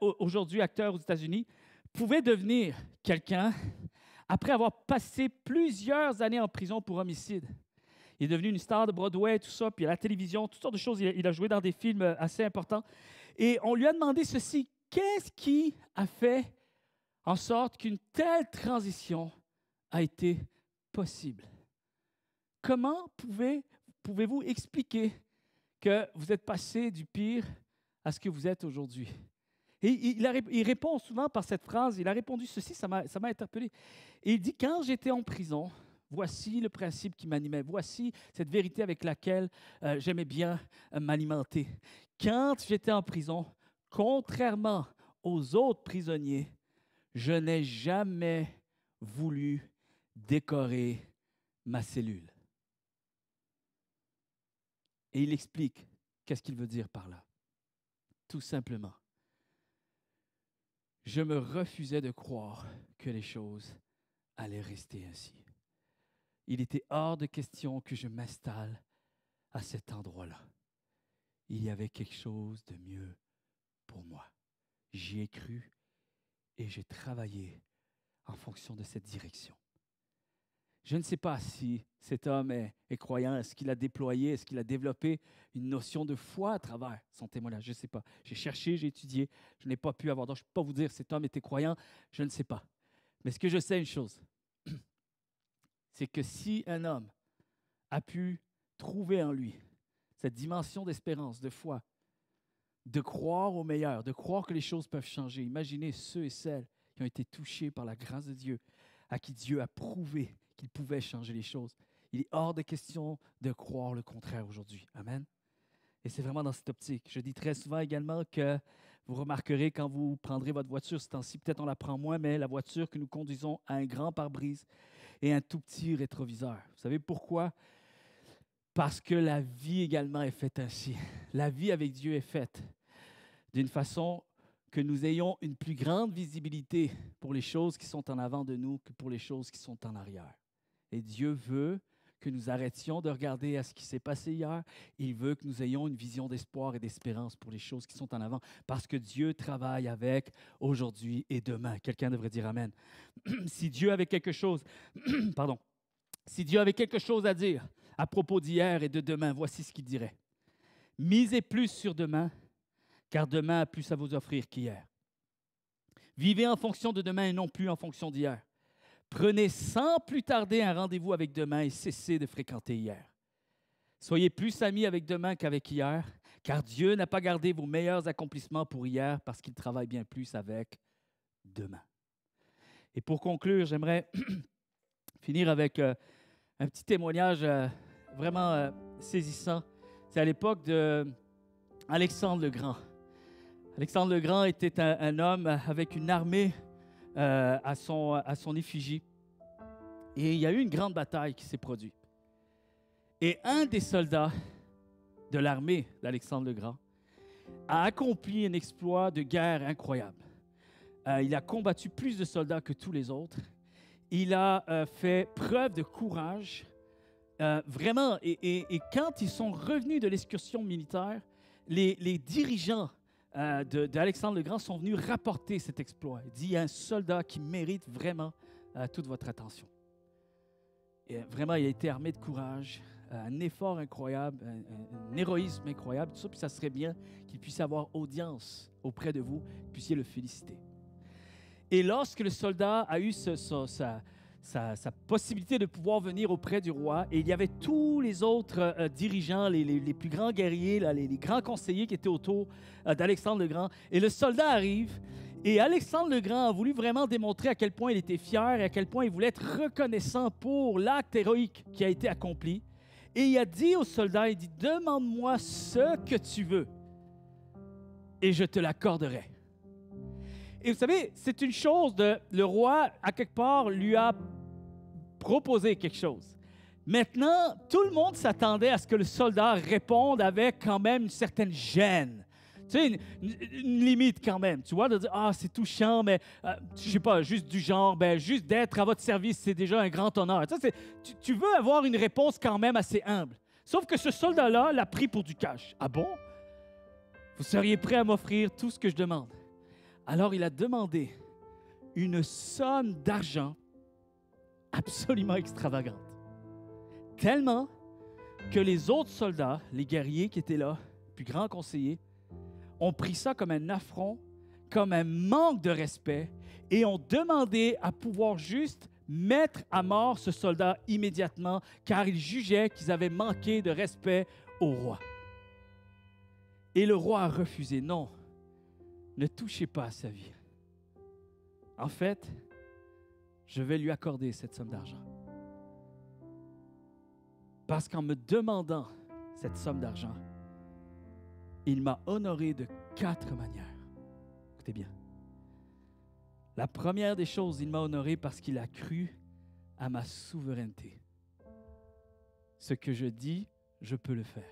aujourd'hui acteur aux États-Unis, pouvait devenir quelqu'un après avoir passé plusieurs années en prison pour homicide. Il est devenu une star de Broadway, tout ça, puis à la télévision, toutes sortes de choses. Il a joué dans des films assez importants. Et on lui a demandé ceci, qu'est-ce qui a fait en sorte qu'une telle transition a été possible? Comment pouvez-vous expliquer que vous êtes passé du pire à ce que vous êtes aujourd'hui? Et il répond souvent par cette phrase, il a répondu ceci, ça m'a interpellé. Et il dit, quand j'étais en prison, voici le principe qui m'animait. Voici cette vérité avec laquelle j'aimais bien m'alimenter. Quand j'étais en prison, contrairement aux autres prisonniers, je n'ai jamais voulu décorer ma cellule. Et il explique qu'est-ce qu'il veut dire par là. Tout simplement, je me refusais de croire que les choses allaient rester ainsi. Il était hors de question que je m'installe à cet endroit-là. Il y avait quelque chose de mieux pour moi. J'y ai cru et j'ai travaillé en fonction de cette direction. Je ne sais pas si cet homme est croyant, est-ce qu'il a déployé, est-ce qu'il a développé une notion de foi à travers son témoignage. Je ne sais pas. J'ai cherché, j'ai étudié, je n'ai pas pu avoir. Donc, je ne peux pas vous dire si cet homme était croyant, je ne sais pas. Mais ce que je sais, une chose, c'est que si un homme a pu trouver en lui cette dimension d'espérance, de foi, de croire au meilleur, de croire que les choses peuvent changer, imaginez ceux et celles qui ont été touchés par la grâce de Dieu, à qui Dieu a prouvé qu'il pouvait changer les choses. Il est hors de question de croire le contraire aujourd'hui. Amen. Et c'est vraiment dans cette optique. Je dis très souvent également que vous remarquerez quand vous prendrez votre voiture, ce temps-ci, peut-être on la prend moins, mais la voiture que nous conduisons a un grand pare-brise et un tout petit rétroviseur. Vous savez pourquoi? Parce que la vie également est faite ainsi. La vie avec Dieu est faite d'une façon que nous ayons une plus grande visibilité pour les choses qui sont en avant de nous que pour les choses qui sont en arrière. Et Dieu veut que nous arrêtions de regarder à ce qui s'est passé hier. Il veut que nous ayons une vision d'espoir et d'espérance pour les choses qui sont en avant, parce que Dieu travaille avec aujourd'hui et demain. Quelqu'un devrait dire Amen. Si Dieu avait quelque chose, si Dieu avait quelque chose à dire à propos d'hier et de demain, voici ce qu'il dirait. Misez plus sur demain, car demain a plus à vous offrir qu'hier. Vivez en fonction de demain et non plus en fonction d'hier. Prenez sans plus tarder un rendez-vous avec demain et cessez de fréquenter hier. Soyez plus amis avec demain qu'avec hier, car Dieu n'a pas gardé vos meilleurs accomplissements pour hier parce qu'il travaille bien plus avec demain. Et pour conclure, j'aimerais finir avec un petit témoignage vraiment saisissant. C'est à l'époque d'Alexandre le Grand. Alexandre le Grand était un homme avec une armée à son effigie. Et il y a eu une grande bataille qui s'est produite. Et un des soldats de l'armée d'Alexandre le Grand a accompli un exploit de guerre incroyable. Il a combattu plus de soldats que tous les autres. Il a fait preuve de courage. Vraiment, et quand ils sont revenus de l'excursion militaire, les dirigeants d'Alexandre le Grand sont venus rapporter cet exploit. Il dit, il y a un soldat qui mérite vraiment toute votre attention. Et vraiment, il a été armé de courage, un effort incroyable, un héroïsme incroyable, tout ça, puis ça serait bien qu'il puisse avoir audience auprès de vous, que vous puissiez le féliciter. Et lorsque le soldat a eu sa possibilité de pouvoir venir auprès du roi, et il y avait tous les autres dirigeants, les plus grands guerriers, là, les grands conseillers qui étaient autour d'Alexandre le Grand. Et le soldat arrive, et Alexandre le Grand a voulu vraiment démontrer à quel point il était fier et à quel point il voulait être reconnaissant pour l'acte héroïque qui a été accompli. Et il a dit au soldat, il dit, « Demande-moi ce que tu veux, et je te l'accorderai. » Et vous savez, c'est une chose le roi, à quelque part, lui a proposé quelque chose. Maintenant, tout le monde s'attendait à ce que le soldat réponde avec quand même une certaine gêne. Tu sais, une limite quand même, tu vois, de dire « Ah, c'est touchant, mais je sais pas, juste du genre, ben, juste d'être à votre service, c'est déjà un grand honneur. » Tu veux avoir une réponse quand même assez humble. Sauf que ce soldat-là l'a pris pour du cash. « Ah bon? Vous seriez prêt à m'offrir tout ce que je demande? » Alors, il a demandé une somme d'argent absolument extravagante. Tellement que les autres soldats, les guerriers qui étaient là, plus grands conseillers, ont pris ça comme un affront, comme un manque de respect et ont demandé à pouvoir juste mettre à mort ce soldat immédiatement car ils jugeaient qu'ils avaient manqué de respect au roi. Et le roi a refusé. Non, ne touchez pas à sa vie. En fait, je vais lui accorder cette somme d'argent. Parce qu'en me demandant cette somme d'argent, il m'a honoré de 4 manières. Écoutez bien. La première des choses, il m'a honoré parce qu'il a cru à ma souveraineté. Ce que je dis, je peux le faire.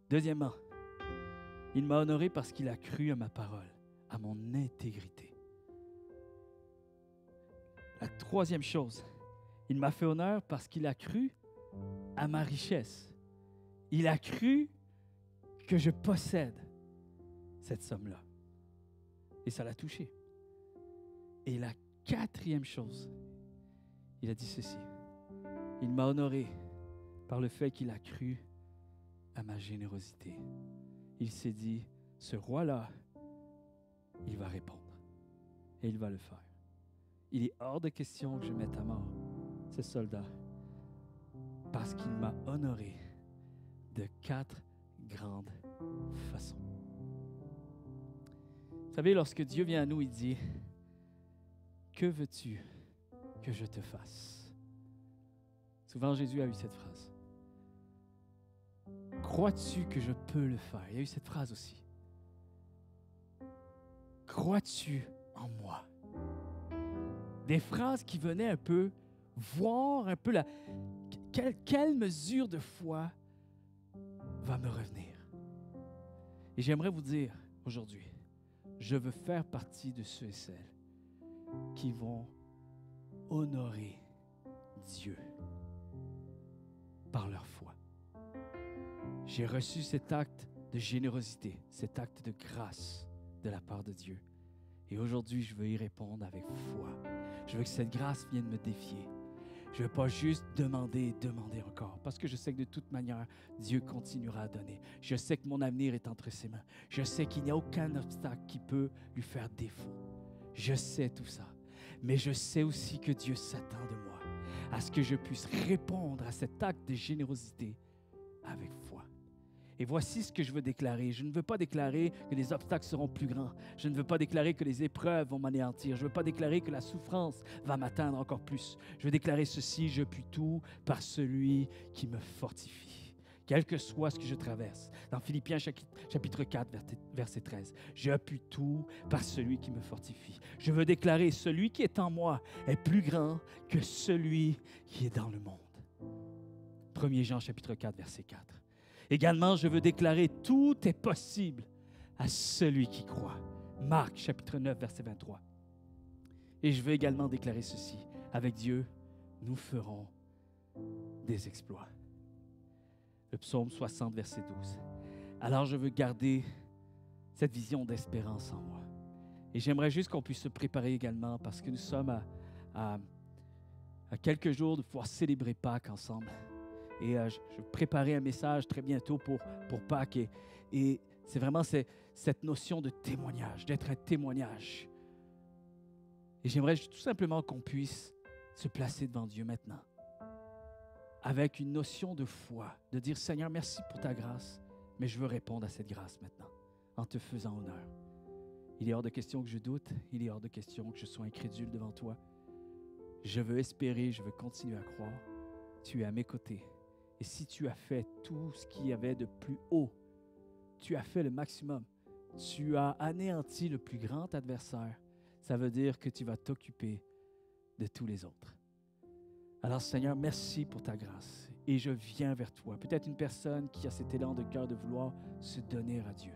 Deuxièmement, il m'a honoré parce qu'il a cru à ma parole, à mon intégrité. La troisième chose, il m'a fait honneur parce qu'il a cru à ma richesse. Il a cru que je possède cette somme-là. Et ça l'a touché. Et la quatrième chose, il a dit ceci. Il m'a honoré par le fait qu'il a cru à ma générosité. Il s'est dit, ce roi-là, il va répondre. Et il va le faire. Il est hors de question que je mette à mort ce soldat parce qu'il m'a honoré de 4 grandes façons. Vous savez, lorsque Dieu vient à nous, il dit « Que veux-tu que je te fasse? » Souvent, Jésus a eu cette phrase. « Crois-tu que je peux le faire? » Il y a eu cette phrase aussi. « Crois-tu en moi? » Des phrases qui venaient un peu voir un peu quelle mesure de foi va me revenir. Et j'aimerais vous dire aujourd'hui, je veux faire partie de ceux et celles qui vont honorer Dieu par leur foi. J'ai reçu cet acte de générosité, cet acte de grâce de la part de Dieu. Et aujourd'hui, je veux y répondre avec foi. Je veux que cette grâce vienne me défier. Je ne veux pas juste demander et demander encore, parce que je sais que de toute manière, Dieu continuera à donner. Je sais que mon avenir est entre ses mains. Je sais qu'il n'y a aucun obstacle qui peut lui faire défaut. Je sais tout ça. Mais je sais aussi que Dieu s'attend de moi à ce que je puisse répondre à cet acte de générosité avec foi. Et voici ce que je veux déclarer. Je ne veux pas déclarer que les obstacles seront plus grands. Je ne veux pas déclarer que les épreuves vont m'anéantir. Je ne veux pas déclarer que la souffrance va m'atteindre encore plus. Je veux déclarer ceci, je puis tout par celui qui me fortifie. Quel que soit ce que je traverse. Dans Philippiens chapitre 4, verset 13. Je puis tout par celui qui me fortifie. Je veux déclarer celui qui est en moi est plus grand que celui qui est dans le monde. 1 Jean chapitre 4, verset 4. Également, je veux déclarer « Tout est possible à celui qui croit ». Marc, chapitre 9, verset 23. Et je veux également déclarer ceci. Avec Dieu, nous ferons des exploits. Le psaume 60, verset 12. Alors, je veux garder cette vision d'espérance en moi. Et j'aimerais juste qu'on puisse se préparer également parce que nous sommes à quelques jours de pouvoir célébrer Pâques ensemble. Et je vais préparer un message très bientôt pour Pâques. Et c'est vraiment cette notion de témoignage, d'être un témoignage. Et j'aimerais tout simplement qu'on puisse se placer devant Dieu maintenant avec une notion de foi, de dire « Seigneur, merci pour ta grâce, mais je veux répondre à cette grâce maintenant en te faisant honneur. » Il est hors de question que je doute, il est hors de question que je sois incrédule devant toi. Je veux espérer, je veux continuer à croire. Tu es à mes côtés. Et si tu as fait tout ce qu'il y avait de plus haut, tu as fait le maximum, tu as anéanti le plus grand adversaire, ça veut dire que tu vas t'occuper de tous les autres. Alors, Seigneur, merci pour ta grâce. Et je viens vers toi. Peut-être une personne qui a cet élan de cœur de vouloir se donner à Dieu,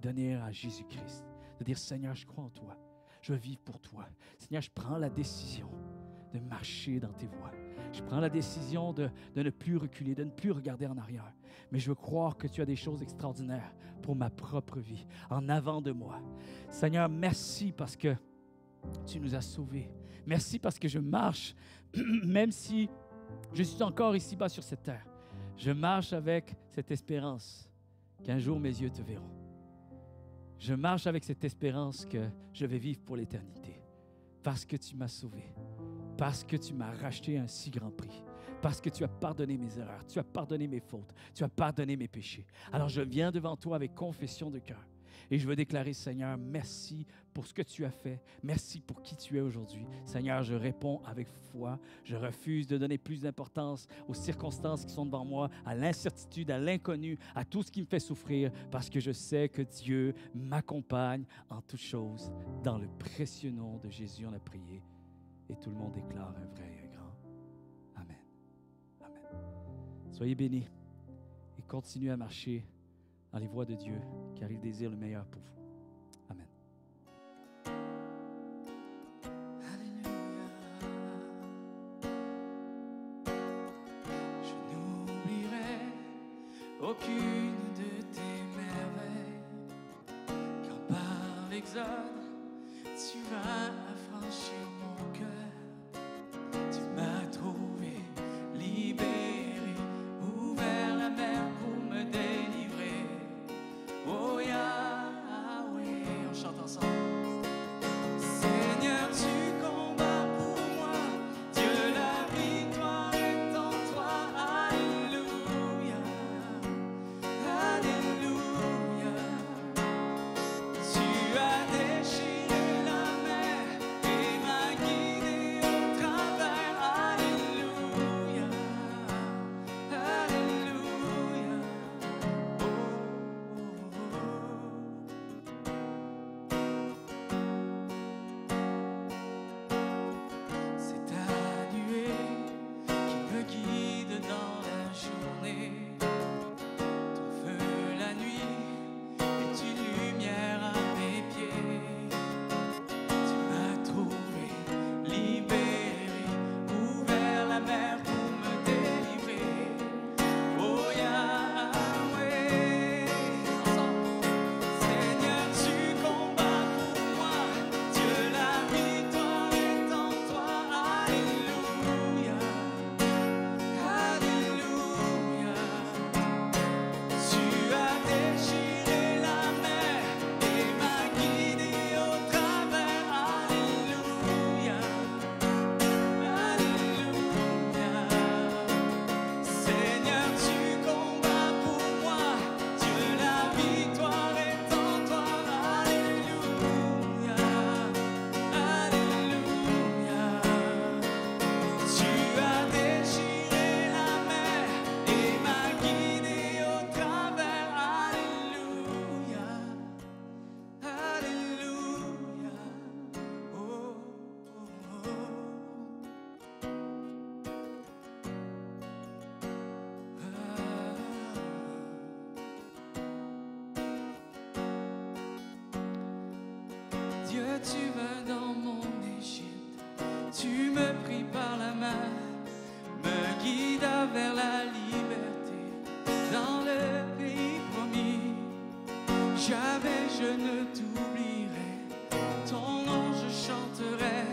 donner à Jésus-Christ, de dire, Seigneur, je crois en toi. Je veux vivre pour toi. Seigneur, je prends la décision de marcher dans tes voies. Je prends la décision de ne plus reculer, de ne plus regarder en arrière. Mais je veux croire que tu as des choses extraordinaires pour ma propre vie, en avant de moi. Seigneur, merci parce que tu nous as sauvés. Merci parce que je marche, même si je suis encore ici-bas sur cette terre. Je marche avec cette espérance qu'un jour mes yeux te verront. Je marche avec cette espérance que je vais vivre pour l'éternité. Parce que tu m'as sauvé. Parce que tu m'as racheté à un si grand prix. Parce que tu as pardonné mes erreurs. Tu as pardonné mes fautes. Tu as pardonné mes péchés. Alors je viens devant toi avec confession de cœur. Et je veux déclarer, Seigneur, merci pour ce que tu as fait. Merci pour qui tu es aujourd'hui. Seigneur, je réponds avec foi. Je refuse de donner plus d'importance aux circonstances qui sont devant moi, à l'incertitude, à l'inconnu, à tout ce qui me fait souffrir, parce que je sais que Dieu m'accompagne en toutes choses. Dans le précieux nom de Jésus, on a prié. Et tout le monde déclare un vrai et un grand Amen. Amen. Soyez bénis et continuez à marcher dans les voies de Dieu, car il désire le meilleur pour vous. Amen. Alléluia. Je n'oublierai aucune de tes merveilles, quand par l'exode, tu as affranchi mon cœur. Tu m'as trouvé, libéré, ouvert la mer pour me délivrer. Oh Yahweh, on chante ensemble. Seigneur, tu combats pour moi. Dieu, la victoire est en toi. Alléluia, alléluia. Tu as déchiré la mer et m'as guidé au travers. Alléluia, alléluia. Oh, oh, oh. C'est ta nuée qui me guide dans la journée, ton feu la nuit est une lumière à mes pieds. Tu m'as trouvé, libéré, ouvert la mer pour me délivrer. Oh Yahweh, ensemble. Seigneur, tu combats pour moi. Dieu, la victoire est en toi. Alléluia, alléluia. Tu as déchiré la mer et m'as guidé au travers. Alléluia, alléluia. Seigneur, tu combats pour moi. Dieu, la victoire est en toi. Alléluia, alléluia. Tu as déchiré la mer et m'as guidé au travers. Alléluia, alléluia. Oh, oh, oh. Dieu, tu vas dans mon Égypte, tu me pris par la main, me guida vers la liberté, dans le pays promis. Jamais je ne t'oublierai, ton nom je chanterai,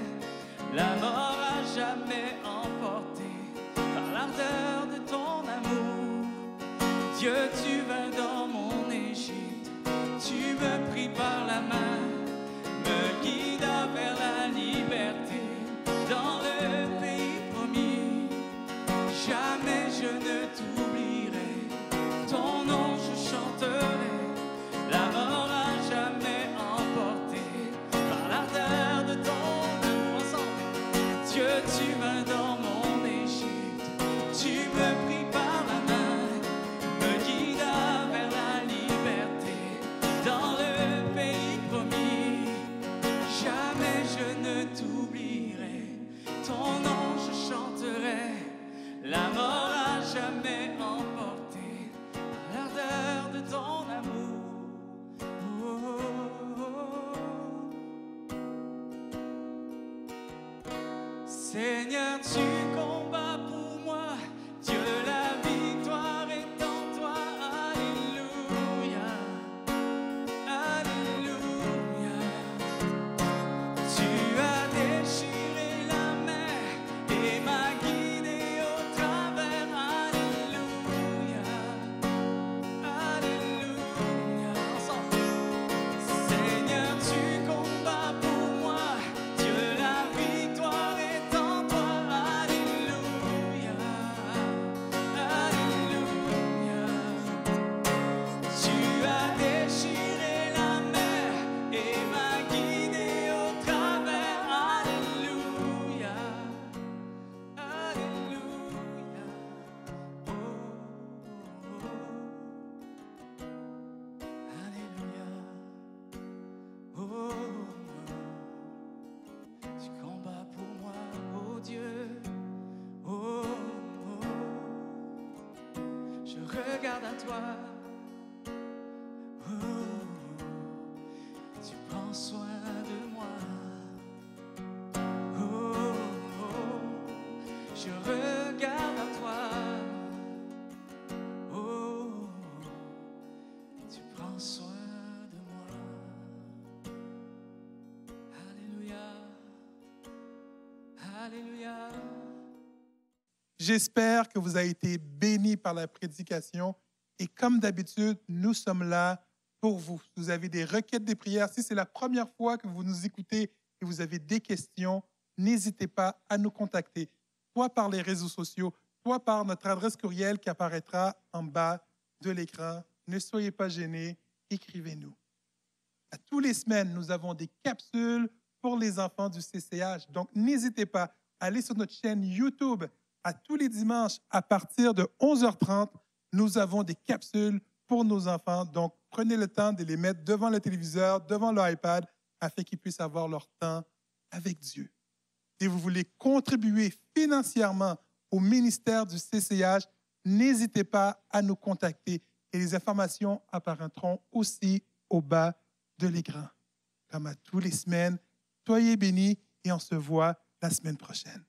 la mort à jamais emporté par l'ardeur de ton amour. Dieu, tu vas dans mon Égypte, tu me pris par la main, me guida vers la liberté, dans le pays promis. Jamais je ne t'oublierai, ton nom je chanterai, la mort à jamais emporté par l'ardeur de ton amour. Ensemble. Dieu, tu vas dans mon Égypte, tu me pris par la main, me guida vers la liberté, dans le pays Seigneur, tu combats pour moi. Dieu, la victoire est en toi. Alléluia. Alléluia. Tu as déchiré la mer et m'as guidé au travers. Alléluia. Alléluia. Ensemble. Seigneur, tu combats pour moi. Dieu, la victoire est en toi. Alléluia. Alléluia. Tu as déchiré la mer et m'as guidé au travers. Alléluia. Alléluia. Oh, oh, oh. Alléluia. Oh, tu combats pour moi, oh Dieu. Oh, oh, je regarde à toi. Oh, tu prends soin de moi. Oh, oh, je regarde à toi. Oh, tu prends soin de moi. Alléluia. Alléluia. J'espère que vous avez été bénis par la prédication. Et comme d'habitude, nous sommes là pour vous. Si vous avez des requêtes, des prières, si c'est la première fois que vous nous écoutez et vous avez des questions, n'hésitez pas à nous contacter, soit par les réseaux sociaux, soit par notre adresse courriel qui apparaîtra en bas de l'écran. Ne soyez pas gênés, écrivez-nous. À tous les semaines, nous avons des capsules pour les enfants du CCH. Donc, n'hésitez pas à aller sur notre chaîne YouTube. À tous les dimanches, à partir de 11h30, nous avons des capsules pour nos enfants. Donc, prenez le temps de les mettre devant le téléviseur, devant leur iPad, afin qu'ils puissent avoir leur temps avec Dieu. Si vous voulez contribuer financièrement au ministère du CCH, n'hésitez pas à nous contacter et les informations apparaîtront aussi au bas de l'écran. Comme à tous les semaines, soyez bénis et on se voit la semaine prochaine.